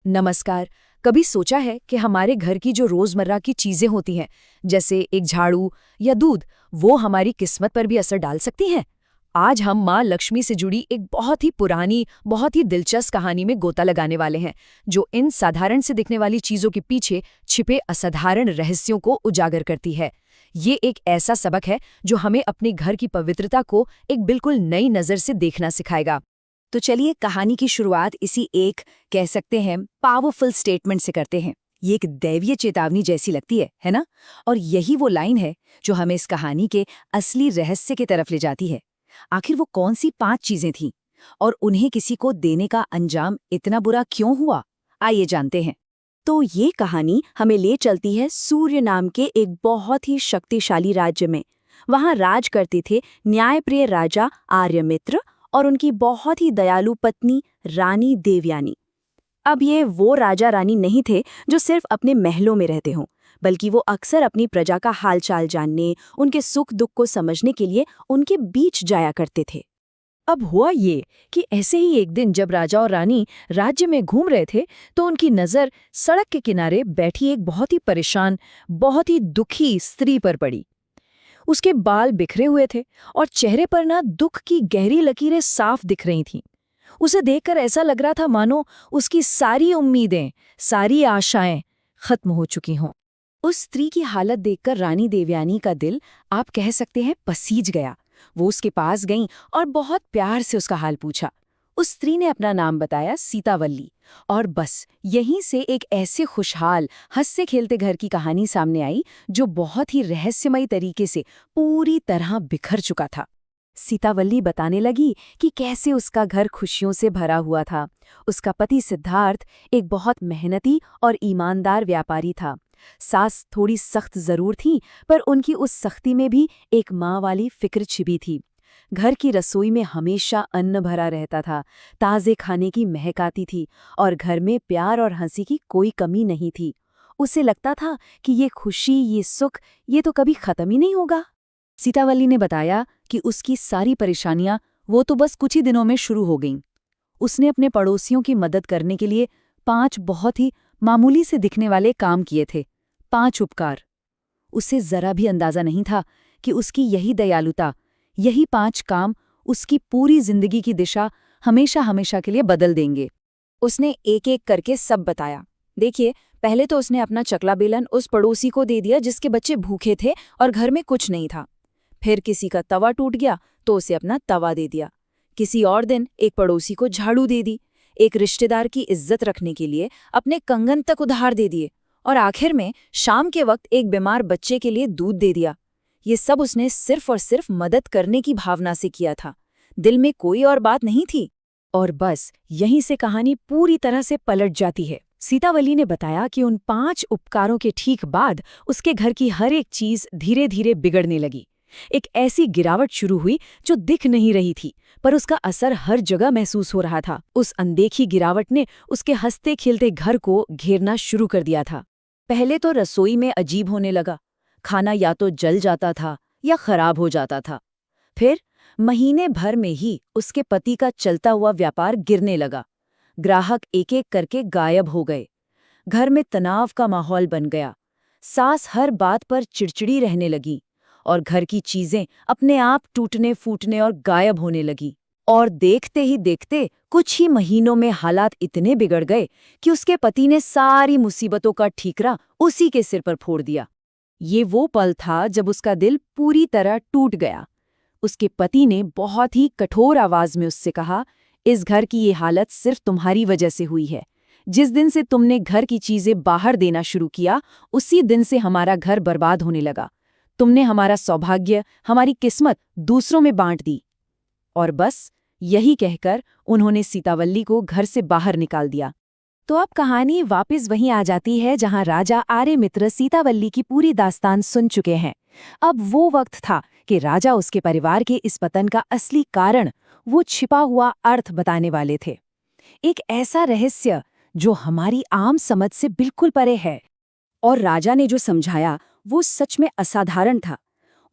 नमस्कार। कभी सोचा है कि हमारे घर की जो रोजमर्रा की चीजें होती हैं, जैसे एक झाड़ू या दूध, वो हमारी किस्मत पर भी असर डाल सकती हैं? आज हम माँ लक्ष्मी से जुड़ी एक बहुत ही पुरानी, बहुत ही दिलचस्प कहानी में गोता लगाने वाले हैं, जो इन साधारण से दिखने वाली चीजों के पीछे छिपे असाधारण रहस्यों को उजागर करती है। ये एक ऐसा सबक है जो हमें अपने घर की पवित्रता को एक बिल्कुल नई नजर से देखना सिखाएगा। तो चलिए कहानी की शुरुआत इसी एक, कह सकते हैं, पावरफुल स्टेटमेंट से करते हैं। ये एक दैवीय चेतावनी जैसी लगती है ना? और यही वो लाइन है जो हमें इस कहानी के असली रहस्य की तरफ ले जाती है। आखिर वो कौन सी 5 चीजें थीं और उन्हें किसी को देने का अंजाम इतना बुरा क्यों हुआ? आइए जानते हैं। तो ये कहानी हमें ले चलती है सूर्य नाम के एक बहुत ही शक्तिशाली राज्य में। वहां राज करते थे न्यायप्रिय राजा आर्यमित्र और उनकी बहुत ही दयालु पत्नी रानी देवयानी। अब ये वो राजा रानी नहीं थे जो सिर्फ अपने महलों में रहते हों, बल्कि वो अक्सर अपनी प्रजा का हालचाल जानने, उनके सुख दुख को समझने के लिए उनके बीच जाया करते थे। अब हुआ ये कि ऐसे ही एक दिन जब राजा और रानी राज्य में घूम रहे थे, तो उनकी नज़र सड़क के किनारे बैठी एक बहुत ही परेशान, बहुत ही दुखी स्त्री पर पड़ी। उसके बाल बिखरे हुए थे और चेहरे पर ना दुख की गहरी लकीरें साफ दिख रही थीं। उसे देखकर ऐसा लग रहा था मानो उसकी सारी उम्मीदें, सारी आशाएं खत्म हो चुकी हों। उस स्त्री की हालत देखकर रानी देवयानी का दिल, आप कह सकते हैं, पसीज गया। वो उसके पास गईं और बहुत प्यार से उसका हाल पूछा। उस स्त्री ने अपना नाम बताया, सीतावल्ली। और बस यहीं से एक ऐसे खुशहाल, हंसते खेलते घर की कहानी सामने आई जो बहुत ही रहस्यमयी तरीके से पूरी तरह बिखर चुका था। सीतावल्ली बताने लगी कि कैसे उसका घर खुशियों से भरा हुआ था। उसका पति सिद्धार्थ एक बहुत मेहनती और ईमानदार व्यापारी था। सास थोड़ी सख्त जरूर थी, पर उनकी उस सख्ती में भी एक माँ वाली फिक्र छिपी थी। घर की रसोई में हमेशा अन्न भरा रहता था, ताज़े खाने की महक आती थी और घर में प्यार और हंसी की कोई कमी नहीं थी। उसे लगता था कि ये खुशी, ये सुख, ये तो कभी खत्म ही नहीं होगा। सीतावल्ली ने बताया कि उसकी सारी परेशानियां वो तो बस कुछ ही दिनों में शुरू हो गईं। उसने अपने पड़ोसियों की मदद करने के लिए 5 बहुत ही मामूली से दिखने वाले काम किए थे। 5 उपकार। उसे जरा भी अंदाजा नहीं था कि उसकी यही दयालुता, यही 5 काम उसकी पूरी जिंदगी की दिशा हमेशा हमेशा के लिए बदल देंगे। उसने एक एक करके सब बताया। देखिए, पहले तो उसने अपना चकला बेलन उस पड़ोसी को दे दिया जिसके बच्चे भूखे थे और घर में कुछ नहीं था। फिर किसी का तवा टूट गया तो उसे अपना तवा दे दिया। किसी और दिन एक पड़ोसी को झाड़ू दे दी। एक रिश्तेदार की इज्जत रखने के लिए अपने कंगन तक उधार दे दिए। और आखिर में शाम के वक्त एक बीमार बच्चे के लिए दूध दे दिया। ये सब उसने सिर्फ और सिर्फ मदद करने की भावना से किया था। दिल में कोई और बात नहीं थी। और बस यहीं से कहानी पूरी तरह से पलट जाती है। सीतावल्ली ने बताया कि उन 5 उपकारों के ठीक बाद उसके घर की हर एक चीज धीरे धीरे बिगड़ने लगी। एक ऐसी गिरावट शुरू हुई जो दिख नहीं रही थी, पर उसका असर हर जगह महसूस हो रहा था। उस अनदेखी गिरावट ने उसके हंसते खिलते घर को घेरना शुरू कर दिया था। पहले तो रसोई में अजीब होने लगा। खाना या तो जल जाता था या खराब हो जाता था। फिर महीने भर में ही उसके पति का चलता हुआ व्यापार गिरने लगा। ग्राहक एक एक करके गायब हो गए। घर में तनाव का माहौल बन गया। सास हर बात पर चिड़चिड़ी रहने लगी और घर की चीजें अपने आप टूटने फूटने और गायब होने लगी। और देखते ही देखते कुछ ही महीनों में हालात इतने बिगड़ गए कि उसके पति ने सारी मुसीबतों का ठीकरा उसी के सिर पर फोड़ दिया। ये वो पल था जब उसका दिल पूरी तरह टूट गया। उसके पति ने बहुत ही कठोर आवाज में उससे कहा, इस घर की ये हालत सिर्फ तुम्हारी वजह से हुई है। जिस दिन से तुमने घर की चीजें बाहर देना शुरू किया, उसी दिन से हमारा घर बर्बाद होने लगा। तुमने हमारा सौभाग्य, हमारी किस्मत दूसरों में बांट दी। और बस यही कहकर उन्होंने सीतावल्ली को घर से बाहर निकाल दिया। तो अब कहानी वापस वहीं आ जाती है जहां राजा आर्यमित्र सीतावल्ली की पूरी दास्तान सुन चुके हैं। अब वो वक्त था कि राजा उसके परिवार के इस पतन का असली कारण, वो छिपा हुआ अर्थ बताने वाले थे। एक ऐसा रहस्य जो हमारी आम समझ से बिल्कुल परे है। और राजा ने जो समझाया वो सच में असाधारण था।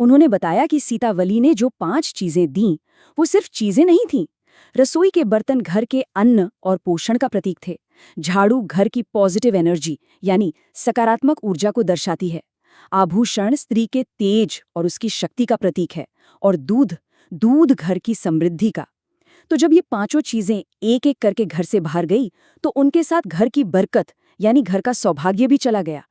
उन्होंने बताया कि सीतावल्ली ने जो 5 चीजें दीं, वो सिर्फ चीजें नहीं थीं। रसोई के बर्तन घर के अन्न और पोषण का प्रतीक थे। झाड़ू घर की पॉजिटिव एनर्जी यानी सकारात्मक ऊर्जा को दर्शाती है। आभूषण स्त्री के तेज और उसकी शक्ति का प्रतीक है। और दूध दूध घर की समृद्धि का। तो जब ये पांचों चीजें एक एक करके घर से बाहर गई तो उनके साथ घर की बरकत यानी घर का सौभाग्य भी चला गया।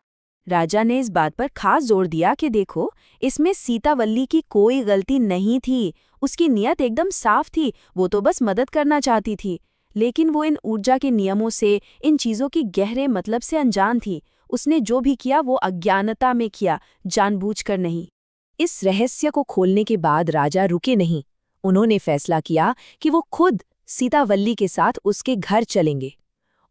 राजा ने इस बात पर खास जोर दिया कि देखो, इसमें सीतावल्ली की कोई गलती नहीं थी। उसकी नीयत एकदम साफ थी, वो तो बस मदद करना चाहती थी। लेकिन वो इन ऊर्जा के नियमों से, इन चीज़ों की गहरे मतलब से अनजान थी। उसने जो भी किया वो अज्ञानता में किया, जानबूझकर नहीं। इस रहस्य को खोलने के बाद राजा रुके नहीं। उन्होंने फैसला किया कि वो खुद सीतावल्ली के साथ उसके घर चलेंगे।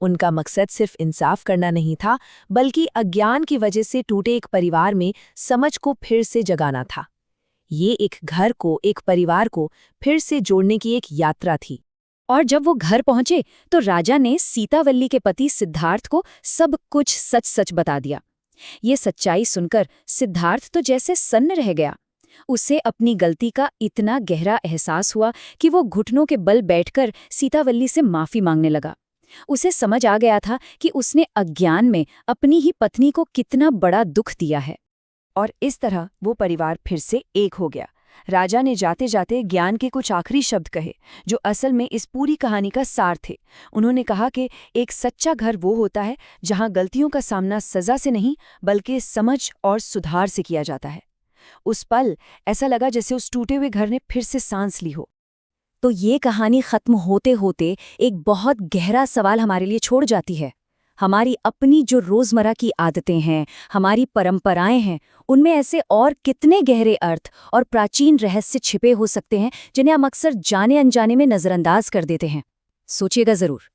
उनका मकसद सिर्फ इंसाफ करना नहीं था, बल्कि अज्ञान की वजह से टूटे एक परिवार में समझ को फिर से जगाना था। ये एक घर को, एक परिवार को फिर से जोड़ने की एक यात्रा थी। और जब वो घर पहुंचे तो राजा ने सीतावल्ली के पति सिद्धार्थ को सब कुछ सच सच बता दिया। ये सच्चाई सुनकर सिद्धार्थ तो जैसे सन्न रह गया। उसे अपनी गलती का इतना गहरा एहसास हुआ कि वो घुटनों के बल बैठकर सीतावल्ली से माफी मांगने लगा। उसे समझ आ गया था कि उसने अज्ञान में अपनी ही पत्नी को कितना बड़ा दुख दिया है। और इस तरह वो परिवार फिर से एक हो गया। राजा ने जाते जाते ज्ञान के कुछ आखिरी शब्द कहे, जो असल में इस पूरी कहानी का सार थे। उन्होंने कहा कि एक सच्चा घर वो होता है जहां गलतियों का सामना सजा से नहीं, बल्कि समझ और सुधार से किया जाता है। उस पल ऐसा लगा जैसे उस टूटे हुए घर ने फिर से सांस ली हो। तो ये कहानी खत्म होते होते एक बहुत गहरा सवाल हमारे लिए छोड़ जाती है। हमारी अपनी जो रोजमर्रा की आदतें हैं, हमारी परंपराएं हैं, उनमें ऐसे और कितने गहरे अर्थ और प्राचीन रहस्य छिपे हो सकते हैं जिन्हें हम अक्सर जाने अनजाने में नजरअंदाज कर देते हैं। सोचिएगा जरूर।